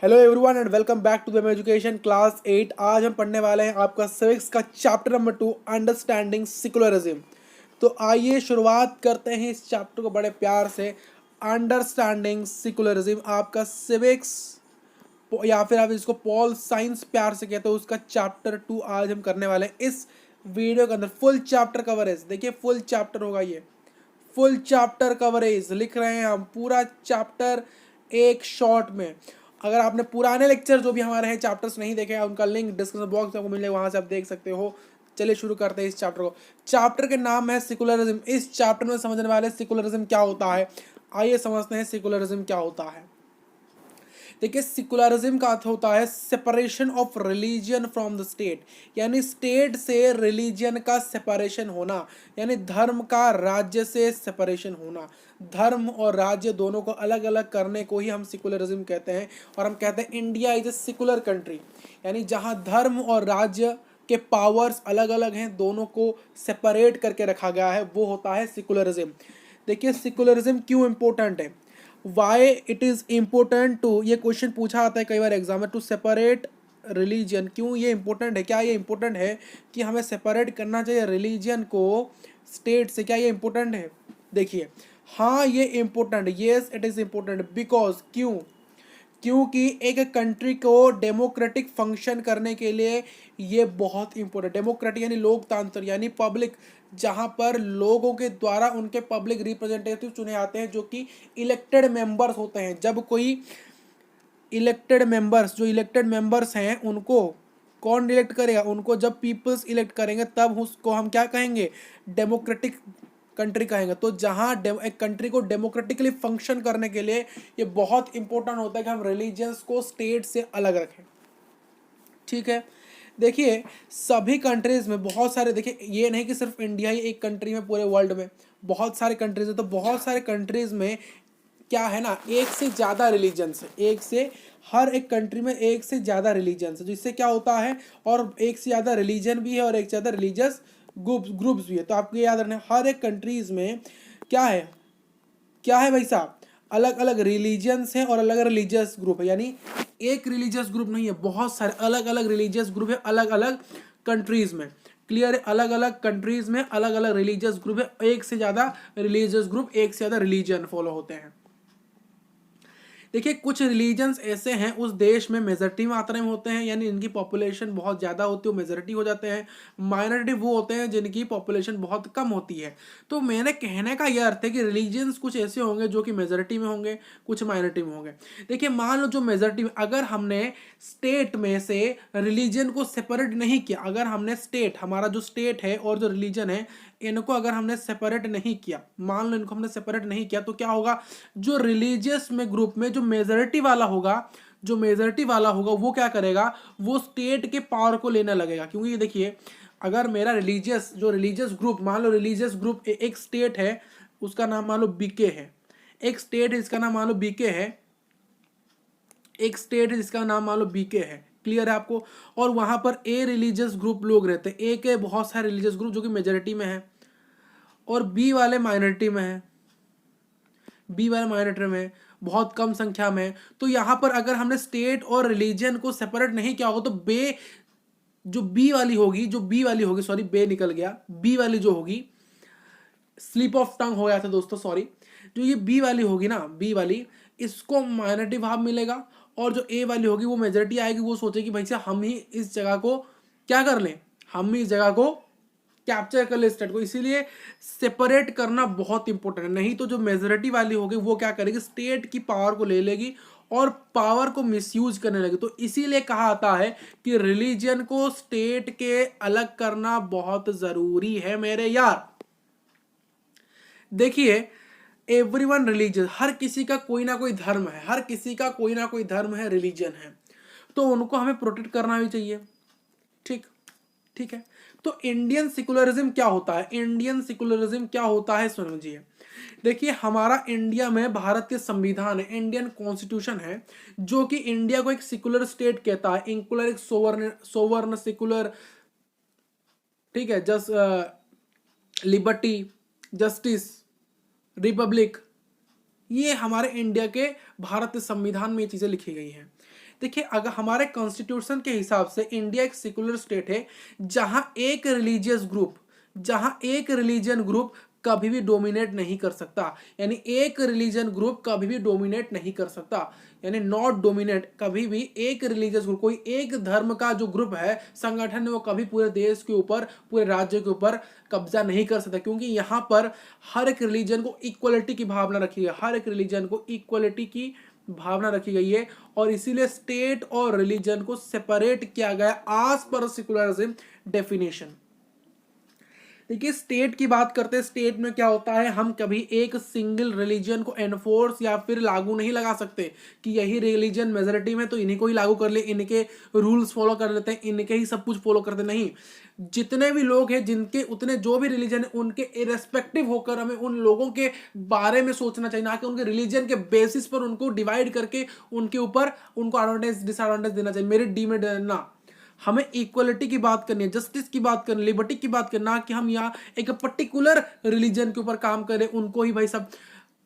Hello everyone and welcome back to the education class 8। आज हम पढ़ने वाले हैं आपका सिविक्स का चैप्टर नंबर 2 अंडरस्टैंडिंग सेकुलरिज्म। तो आइए शुरुआत करते हैं इस चैप्टर को बड़े प्यार से। अंडरस्टैंडिंग सेकुलरिज्म आपका सिविक्स या फिर आप इसको पॉल साइंस प्यार से कहते हो, उसका चैप्टर 2 आज हम करने वाले हैं इस वीडियो के अंदर। फुल चैप्टर कवरेज देखिए, फुल चैप्टर होगा ये, फुल चैप्टर कवरेज लिख रहे हैं हम, पूरा चैप्टर एक शॉट में। अगर आपने पुराने लेक्चर जो भी हमारे हैं चैप्टर्स नहीं देखे हैं, उनका लिंक डिस्क्रिप्शन बॉक्स में आपको मिल जाएगा, वहां से आप देख सकते हो। चलिए शुरू करते हैं इस चैप्टर को। चैप्टर के नाम है सेकुलरिज्म। इस चैप्टर में समझने वाले सेकुलरिज्म क्या होता है। आइए समझते हैं सेकुलरिज्म क्या होता है। देखिए, सेकुलरिज्म का अर्थ होता है separation of religion from the state, यानी स्टेट से रिलीजन का सेपरेशन होना, यानी धर्म का राज्य से सेपरेशन होना। धर्म और राज्य दोनों को अलग अलग करने को ही हम सेकुलरिज्म कहते हैं। और हम कहते हैं India is a secular country, यानी जहां धर्म और राज्य के पावर्स अलग अलग हैं, दोनों को सेपरेट करके रखा गया है, वो होता है सेकुलरिज्म। देखिए, सेकुलरिज्म क्यों इंपॉर्टेंट है, why it is important to, ये क्वेश्चन पूछा आता है कई बार एग्जाम में, टू सेपरेट रिलीजन। क्यों ये इम्पोर्टेंट है, क्या ये इम्पोर्टेंट है कि हमें सेपरेट करना चाहिए रिलीजन को स्टेट से, क्या ये इम्पोर्टेंट है। देखिए, हाँ ये important, yes it is important because, क्यों, क्योंकि एक कंट्री को डेमोक्रेटिक फंक्शन करने के लिए ये बहुत इंपॉर्टेंट, डेमोक्रेटिक यानी लोकतंत्र यानी पब्लिक, जहां पर लोगों के द्वारा उनके पब्लिक रिप्रेजेंटेटिव चुने आते हैं जो कि इलेक्टेड मेंबर्स होते हैं। जब कोई इलेक्टेड मेंबर्स, जो इलेक्टेड मेंबर्स हैं उनको कौन इलेक्ट करेगा, उनको जब पीपल्स इलेक्ट करेंगे तब उसको हम क्या कहेंगे, डेमोक्रेटिक कंट्री कहेंगे। तो जहाँ एक कंट्री को डेमोक्रेटिकली फंक्शन करने के लिए ये बहुत इंपॉर्टेंट होता है कि हम रिलीजियंस को स्टेट से अलग रखें। ठीक है, देखिए सभी कंट्रीज में बहुत सारे, देखिए ये नहीं कि सिर्फ इंडिया ही एक कंट्री में, पूरे वर्ल्ड में बहुत सारे कंट्रीज है। तो बहुत सारे कंट्रीज में क्या है ना, एक से ज़्यादा रिलीजन्स है, एक से, हर एक कंट्री में एक से ज़्यादा रिलीजन्स है, जिससे क्या होता है, और एक से ज़्यादा रिलीजन भी है और एक से ज़्यादा रिलीजियस ग्रुप्स भी है। तो आपको याद रखना, हर एक कंट्रीज में क्या है, क्या है भाई साहब, अलग अलग रिलीजियंस हैं और अलग अलग रिलीजियस ग्रुप है। यानी एक रिलीजियस ग्रुप नहीं है, बहुत सारे अलग अलग रिलीजियस ग्रुप है अलग अलग कंट्रीज में। क्लियर है, अलग अलग कंट्रीज में अलग अलग रिलीजियस ग्रुप है, एक से ज्यादा रिलीजियस ग्रुप, एक से ज्यादा रिलीजन फॉलो होते हैं। देखिए, कुछ रिलीजन्स ऐसे हैं उस देश में मेजॉरिटी मात्रा में होते हैं, यानी इनकी पॉपुलेशन बहुत ज़्यादा होती है, मेजॉरिटी हो जाते हैं। माइनॉरिटी वो होते हैं जिनकी पॉपुलेशन बहुत कम होती है। तो मैंने कहने का यह अर्थ है कि रिलीजन्स कुछ ऐसे होंगे जो कि मेजॉरिटी में होंगे, कुछ माइनॉरिटी में होंगे। देखिए, मान लो जो मेजॉरिटी में, अगर हमने स्टेट में से रिलीजन को सेपरेट नहीं किया, अगर हमने स्टेट, हमारा जो स्टेट है और जो रिलीजन है, इनको अगर हमने सेपरेट नहीं किया, मान लो इनको हमने सेपरेट नहीं किया, तो क्या होगा, जो रिलीजियस में ग्रुप में जो मेजॉरिटी वाला होगा, जो मेजॉरिटी वाला होगा वो क्या करेगा, वो स्टेट के पावर को लेने लगेगा। क्योंकि ये देखिए, अगर मेरा रिलीजियस, जो रिलीजियस ग्रुप, मान लो रिलीजियस ग्रुप एक स्टेट है, उसका नाम मान लो बीके है, एक स्टेट है इसका नाम मान लो बीके है, एक स्टेट है जिसका नाम मान लो बीके है। क्लियर है आपको, और वहां पर ए रिलीजियस ग्रुप लोग रहते हैं, ए के बहुत सारे रिलीजियस ग्रुप जो कि मेजॉरिटी में है, और बी वाले माइनॉरिटी में है, बी वाले माइनॉरिटी में बहुत कम संख्या में है। तो यहाँ पर अगर हमने स्टेट और रिलीजन को सेपरेट नहीं किया होगा तो बे, जो बी वाली होगी, जो बी वाली होगी, सॉरी बे निकल गया, बी वाली जो होगी, स्लिप ऑफ टंग हो गया था दोस्तों, सॉरी, जो ये बी वाली होगी ना, बी वाली, इसको माइनॉरिटी भाव मिलेगा, और जो ए वाली होगी वो मेजॉरिटी आएगी, वो सोचेगी भाई साहब हम ही इस जगह को क्या कर लें, हम ही इस जगह को कैप्चर कर ले स्टेट को। इसीलिए सेपरेट करना बहुत इंपॉर्टेंट है, नहीं तो जो मेजोरिटी वाली होगी वो क्या करेगी, स्टेट की पावर को ले लेगी और पावर को मिसयूज करने लगी। तो इसीलिए कहा आता है कि रिलीजन को स्टेट के अलग करना बहुत जरूरी है मेरे यार। देखिए, एवरीवन रिलीजियस, हर किसी का कोई ना कोई धर्म है, हर किसी का कोई ना कोई धर्म है, रिलीजन है, तो उनको हमें प्रोटेक्ट करना भी चाहिए। ठीक, ठीक है। तो इंडियन सेकुलरिज्म क्या होता है, इंडियन सेकुलरिज्म क्या होता है समझिए। देखिए, हमारा इंडिया में भारतीय संविधान है, इंडियन कॉन्स्टिट्यूशन है, जो कि इंडिया को एक सेकुलर स्टेट कहता है, इंकुलर, एक सोवर्ण, सोवर्ण सेकुलर, ठीक है, जस्ट लिबर्टी, जस्टिस, रिपब्लिक, ये हमारे इंडिया के भारतीय संविधान में ये चीजें लिखी गई हैं। देखिए अगर हमारे कॉन्स्टिट्यूशन के हिसाब से इंडिया एक सेकुलर स्टेट है जहां एक रिलीजियस ग्रुप, जहां एक रिलीजन ग्रुप कभी भी डोमिनेट नहीं कर सकता, यानी एक रिलीजन ग्रुप कभी भी डोमिनेट नहीं कर सकता, यानी नॉट डोमिनेट, कभी भी एक रिलीजियस ग्रुप, कोई एक धर्म का जो ग्रुप है, संगठन है, वो कभी पूरे देश के ऊपर, पूरे राज्य के ऊपर कब्जा नहीं कर सकता, क्योंकि यहाँ पर हर एक रिलीजन को इक्वलिटी की भावना रखी है, हर एक रिलीजन को इक्वलिटी की भावना रखी गई है, और इसीलिए स्टेट और रिलीजन को सेपरेट किया गया एज पर सेकुलरिज्म डेफिनेशन। देखिए स्टेट की बात करते हैं, स्टेट में क्या होता है, हम कभी एक सिंगल रिलीजन को एनफोर्स या फिर लागू नहीं लगा सकते कि यही रिलीजन मेजोरिटी में तो इन्हीं को ही लागू कर ले, इनके रूल्स फॉलो कर लेते हैं, इनके ही सब कुछ फॉलो करते, नहीं, जितने भी लोग हैं, जिनके उतने जो भी रिलीजन है, उनके इरेस्पेक्टिव होकर हमें उन लोगों के बारे में सोचना चाहिए, ना कि उनके रिलीजन के बेसिस पर उनको डिवाइड करके उनके ऊपर उनको एडवांटेज डिसएडवांटेज देना चाहिए, मेरिट डीमेरिट ना। हमें इक्वलिटी की बात करनी है, जस्टिस की बात करनी है, लिबर्टी की बात करना, कि हम यहाँ एक पर्टिकुलर रिलीजन के ऊपर काम करें, उनको ही भाई सब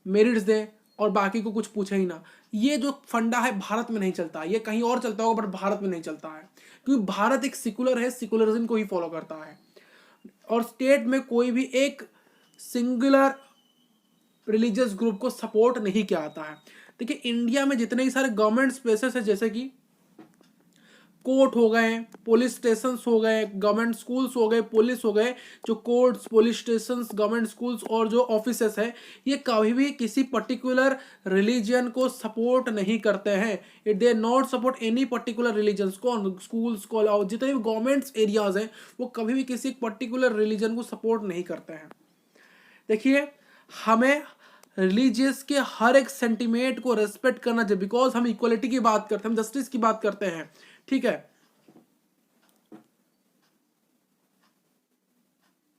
मेरिट्स दें और बाकी को कुछ पूछे ही ना। ये जो फंडा है भारत में नहीं चलता, ये कहीं और चलता होगा बट भारत में नहीं चलता है, क्योंकि भारत एक सेकुलर है, सेकुलरिज्म को ही फॉलो करता है, और स्टेट में कोई भी एक सिंगुलर रिलीजियस ग्रुप को सपोर्ट नहीं किया जाता है। देखिए इंडिया में जितने ही सारे गवर्नमेंट स्पेसेस है, जैसे कि कोर्ट हो गए, पुलिस स्टेशंस हो गए, गवर्नमेंट स्कूल्स हो गए, पुलिस हो गए, जो courts, police stations, government schools और जो ऑफिसेस है, ये कभी भी किसी पर्टिकुलर रिलीजन को सपोर्ट नहीं करते हैं, it they not support any particular religion. Schools, college, जितने भी गवर्नमेंट्स एरियाज हैं, वो कभी भी किसी पर्टिकुलर रिलीजन को सपोर्ट नहीं करते हैं। देखिए हमें रिलीजियस के हर एक सेंटिमेंट को रेस्पेक्ट करना चाहिए, बिकॉज हम इक्वलिटी की बात करते हैं, हम जस्टिस की बात करते हैं, ठीक है।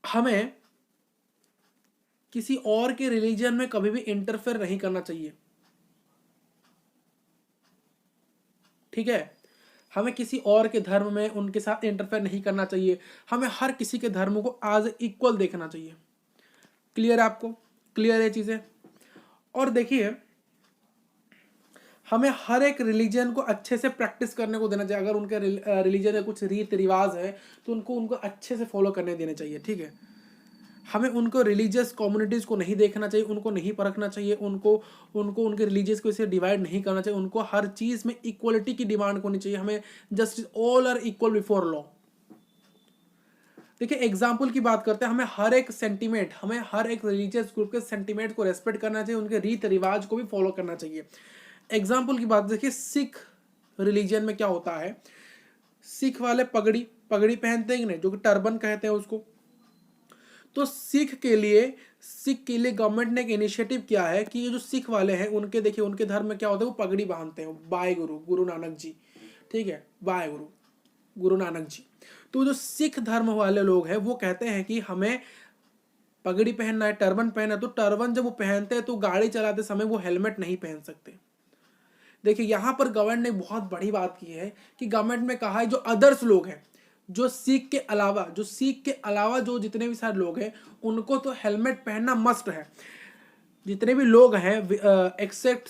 हमें किसी और के रिलीजन में कभी भी इंटरफेयर नहीं करना चाहिए, ठीक है। हमें किसी और के धर्म में उनके साथ इंटरफेयर नहीं करना चाहिए, हमें हर किसी के धर्म को एज इक्वल देखना चाहिए। क्लियर है आपको, क्लियर है चीजें। और देखिए हमें हर एक रिलीजन को अच्छे से प्रैक्टिस करने को देना चाहिए, अगर उनके रिलीजन में कुछ रीत रिवाज है तो उनको अच्छे से फॉलो करने देने चाहिए, ठीक है। हमें उनको रिलीजियस कम्युनिटीज़ को नहीं देखना चाहिए, उनको नहीं परखना चाहिए, उनको उनको उनके रिलीजियस को इसे डिवाइड नहीं करना चाहिए, उनको हर चीज़ में इक्वलिटी की डिमांड होनी चाहिए, हमें justice, all are equal before law. देखिए एग्जाम्पल की बात करते हैं, हमें हर एक सेंटिमेंट, हमें हर एक रिलीजियस ग्रुप के सेंटिमेंट को रेस्पेक्ट करना चाहिए, उनके रीत रिवाज को भी फॉलो करना चाहिए। एग्जाम्पल की बात देखिए, सिख रिलीजन में क्या होता है, सिख वाले पगड़ी पगड़ी पहनते हैं कि नहीं, जो कि टर्बन कहते हैं उसको। तो सिख के लिए गवर्नमेंट ने एक इनिशिएटिव किया है कि ये जो सिख वाले हैं उनके, देखिए उनके धर्म में क्या होता है, वो पगड़ी बांधते हैं, बाय गुरु, गुरु नानक जी, ठीक है, बाय गुरु, गुरु नानक जी। तो जो सिख धर्म वाले लोग हैं वो कहते हैं कि हमें पगड़ी पहनना है, टर्बन पहनना है, तो टर्बन जब वो पहनते हैं तो गाड़ी चलाते समय वो हेलमेट नहीं पहन सकते। देखिए यहाँ पर गवर्नमेंट ने बहुत बड़ी बात की है कि गवर्नमेंट में कहा है जो अदर्स लोग हैं, जो सिख के अलावा जो जितने भी सारे लोग हैं उनको तो हेलमेट पहनना मस्ट है। जितने भी लोग हैं एक्सेप्ट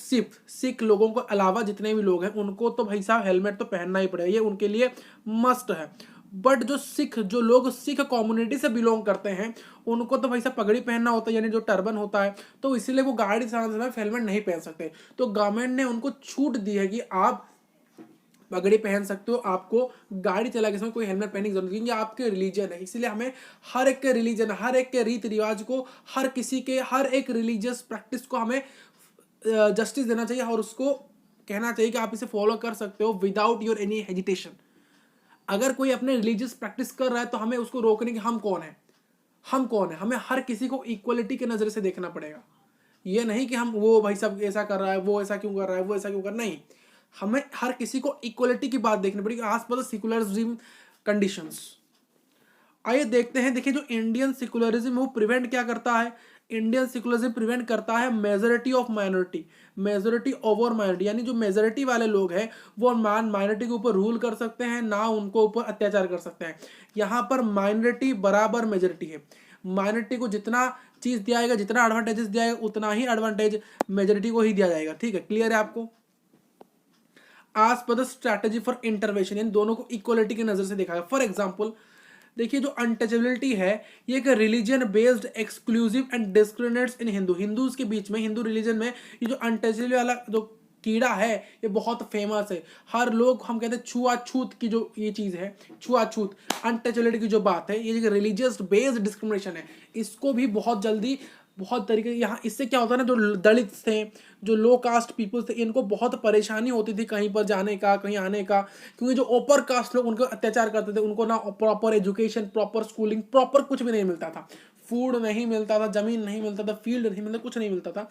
सिख लोगों को अलावा जितने भी लोग हैं उनको तो भाई साहब हेलमेट तो पहनना ही पड़ेगा, ये उनके लिए मस्ट है। बट जो लोग सिख कम्युनिटी से बिलोंग करते हैं उनको तो भाई साहब पगड़ी पहनना होता है, यानी जो टर्बन होता है, तो इसीलिए वो गाड़ी चलाते समय हेलमेट नहीं पहन सकते। तो गवर्नमेंट ने उनको छूट दी है कि आप पगड़ी पहन सकते हो, आपको गाड़ी चला के समय कोई हेलमेट पहनने की जरूरत नहीं, क्योंकि आपके रिलीजन है। इसीलिए हमें हर एक के रिलीजन, हर एक के रीति रिवाज को, हर किसी के हर एक रिलीजियस प्रैक्टिस को हमें जस्टिस देना चाहिए, और उसको कहना चाहिए कि आप इसे फॉलो कर सकते हो विदाउट योर एनी हेजिटेशन। अगर कोई अपने रिलीजियस प्रैक्टिस कर रहा है तो हमें उसको रोकने की, हम कौन है, हमें हर किसी को इक्वलिटी के नजर से देखना पड़ेगा। ये नहीं कि हम वो भाई सब ऐसा कर रहा है, वो ऐसा क्यों कर रहा है, वो ऐसा क्यों कर, नहीं, हमें हर किसी को इक्वलिटी की बात देखनी पड़ेगी आस पास सेकुलरिज्म कंडीशंस। आइए देखते हैं, देखिए जो इंडियन सेकुलरिज्म वो प्रिवेंट क्या करता है, इंडियन सेकुलरिज्म प्रिवेंट करता है majority of minority, majority over minority, यानी जो मेजोरिटी वाले लोग हैं वो माइनॉरिटी के ऊपर रूल कर सकते हैं, ना उनको ऊपर अत्याचार कर सकते हैं। यहाँ पर माइनॉरिटी बराबर मेजोरिटी है, माइनॉरिटी को जितना चीज दिया जाएगा, जितना एडवांटेजेस दिया जाएगा, उतना ही एडवांटेज मेजोरिटी को ही दिया जाएगा, ठीक है, क्लियर है आपको। As per the strategy for intervention, इन दोनों को इक्वलिटी की नजर से देखा गया। फॉर एग्जाम्पल देखिए जो अनटचेबिलिटी है ये एक religion based exclusive and discriminates in Hindus के बीच में, हिंदू रिलीजन में ये जो अनटचेबिलिटी वाला जो कीड़ा है ये बहुत फेमस है। हर लोग हम कहते हैं छुआछूत की जो ये चीज है, छुआछूत अनटचेबिलिटी की जो बात है, ये रिलीजियस बेस्ड डिस्क्रिमिनेशन है, इसको भी बहुत जल्दी बहुत तरीके यहाँ इससे क्या होता है ना, जो दलित थे, जो लो कास्ट पीपल्स थे, इनको बहुत परेशानी होती थी कहीं पर जाने का, कहीं आने का, क्योंकि जो ऊपर कास्ट लोग उनको अत्याचार करते थे, उनको ना proper education, proper schooling, proper कुछ भी नहीं मिलता था, फूड नहीं मिलता था, जमीन नहीं मिलता था, फील्ड नहीं मिलता, कुछ नहीं मिलता था।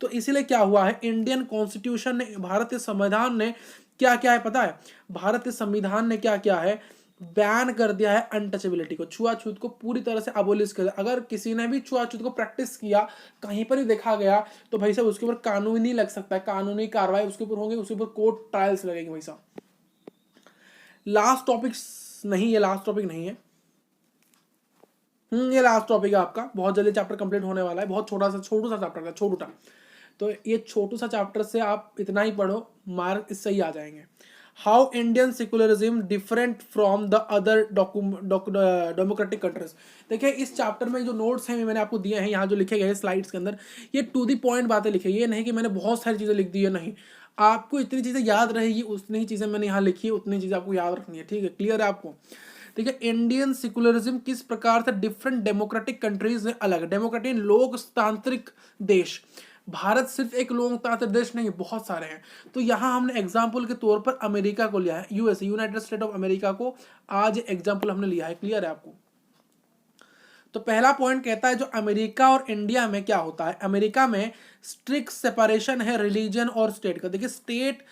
तो इसीलिए क्या हुआ है, इंडियन कॉन्स्टिट्यूशन ने, भारतीय संविधान ने क्या क्या है पता है, भारतीय संविधान ने क्या क्या है, बैन कर दिया है अनटचेबिलिटी को, छुआछूत को पूरी तरह से अबोलिश कर दिया। अगर किसी ने भी छुआछूत को प्रैक्टिस किया, कहीं पर भी देखा गया, तो भाई साहब उसके ऊपर कानूनी लग सकता है, कानूनी कार्रवाई उसके ऊपर होंगी, उसके ऊपर कोर्ट ट्रायल्स लगेंगे भाई साहब। लास्ट टॉपिक नहीं, ये लास्ट टॉपिक नहीं है, ये लास्ट टॉपिक है आपका, बहुत जल्दी चैप्टर कंप्लीट होने वाला है, बहुत छोटा सा चैप्टर था, छोटा, तो ये छोटू सा चैप्टर से आप इतना ही पढ़ो, मार्क इससे ही आ जाएंगे। How Indian secularism different from the other democratic countries. देखिए इस चैप्टर में जो नोट्स हैं मैंने आपको दिए हैं, यहाँ जो लिखे गए हैं स्लाइड्स के अंदर, ये टू द पॉइंट बातें लिखी है, ये नहीं कि मैंने बहुत सारी चीज़ें लिख दी है, नहीं, आपको इतनी चीज़ें याद रहेगी, उतनी ही चीज़ें मैंने यहाँ लिखी है, उतनी चीज़ें आपको याद रखनी है, ठीक है, क्लियर है आपको। देखिए इंडियन सेकुलरिज्म किस प्रकार से डिफरेंट डेमोक्रेटिक कंट्रीज में अलग, डेमोक्रेटिक लोकतांत्रिक देश, भारत सिर्फ एक लोकतांत्रिक देश नहीं, बहुत सारे हैं। तो यहाँ हमने एग्जाम्पल के तौर पर अमेरिका को लिया है, USA, United state of America को आज एग्जाम्पल हमने लिया है, क्लियर है आपको। तो पहला पॉइंट कहता है जो अमेरिका और इंडिया में क्या होता है, अमेरिका में स्ट्रिक्ट सेपरेशन है रिलीजन और स्टेट का। देखिए स्टेट,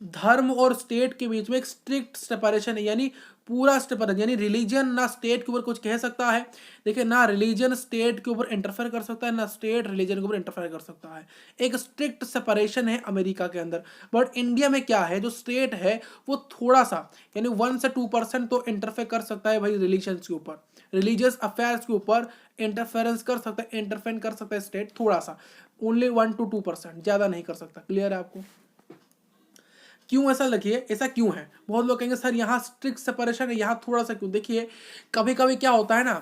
धर्म और स्टेट के बीच में एक स्ट्रिक्ट सेपरेशन है, यानी पूरा सेपरेशन, यानी रिलीजन ना स्टेट के ऊपर कुछ कह सकता है, देखिए ना रिलीजन स्टेट के ऊपर इंटरफेयर कर सकता है, ना स्टेट रिलीजन के ऊपर इंटरफेयर कर सकता है, एक स्ट्रिक्ट सेपरेशन है अमेरिका के अंदर। बट इंडिया में क्या है, जो स्टेट है वो थोड़ा सा, यानी 1 से 2% तो इंटरफेयर कर सकता है भाई रिलीजन के ऊपर, रिलीजियस अफेयर्स के ऊपर इंटरफेरेंस कर सकता है, इंटरफेयर कर सकता है स्टेट थोड़ा सा, ओनली 1 to 2%, ज्यादा नहीं कर सकता, क्लियर है आपको। क्यों ऐसा लगिए, ऐसा क्यों है, बहुत लोग कहेंगे सर यहाँ स्ट्रिक्ट सेपरेशन है, यहाँ थोड़ा सा क्यों। देखिए कभी कभी क्या होता है ना,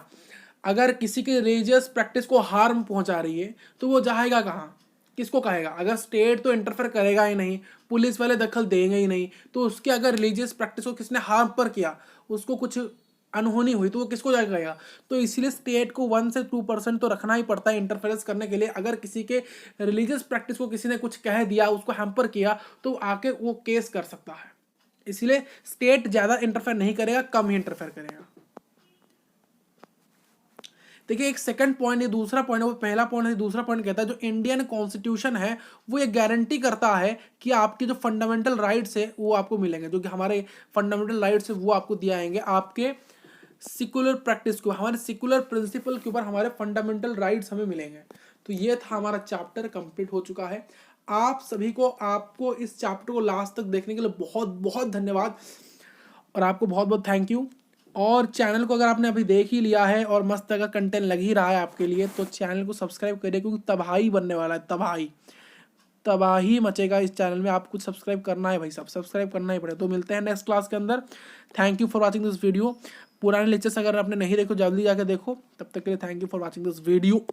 अगर किसी के रिलीजियस प्रैक्टिस को हार्म पहुंचा रही है तो वो जाएगा कहाँ, किसको कहेगा, अगर स्टेट तो इंटरफेयर करेगा ही नहीं, पुलिस वाले दखल देंगे ही नहीं, तो उसके अगर रिलीजियस प्रैक्टिस को किसने हार्म पर किया, उसको कुछ अनहोनी हुई, तो वो किसको जाके कहेगा। तो इसीलिए स्टेट को 1 से 2% तो रखना ही पड़ता है इंटरफेरेंस करने के लिए। अगर किसी के रिलीजियस प्रैक्टिस को किसी ने कुछ कह दिया, उसको हैम्पर किया, तो आके वो केस कर सकता है। इसीलिए स्टेट ज्यादा इंटरफेयर नहीं करेगा, कम ही इंटरफेयर करेगा। देखिए एक सेकंड पॉइंट, ये दूसरा पॉइंट है, वो पहला पॉइंट है, दूसरा पॉइंट कहता है जो इंडियन कॉन्स्टिट्यूशन है वो ये गारंटी करता है कि आपके जो फंडामेंटल राइट्स है वो आपको मिलेंगे, जो कि हमारे फंडामेंटल राइट्स है वो आपको दिए जाएंगे, आपके सिकुलर प्रैक्टिस को, हमारे सिकुलर प्रिंसिपल के ऊपर हमारे फंडामेंटल राइट्स हमें मिलेंगे। तो ये था हमारा चैप्टर, कंप्लीट हो चुका है। आप सभी को, आपको इस चैप्टर को लास्ट तक देखने के लिए बहुत बहुत धन्यवाद, और आपको बहुत बहुत थैंक यू। और चैनल को अगर आपने अभी देख ही लिया है और मस्त अगर कंटेंट लग ही रहा है आपके लिए, तो चैनल को सब्सक्राइब करिए, क्योंकि तबाही बनने वाला है, तबाही तबाही मचेगा इस चैनल में। आपको सब्सक्राइब करना है भाई साहब, सब्सक्राइब करना ही पड़ेगा। तो मिलते हैं नेक्स्ट क्लास के अंदर। Thank you for watching this video. पुराने लेक्चर्स अगर आपने नहीं देखो जल्दी जाकर देखो। तब तक के लिए thank you for watching this video.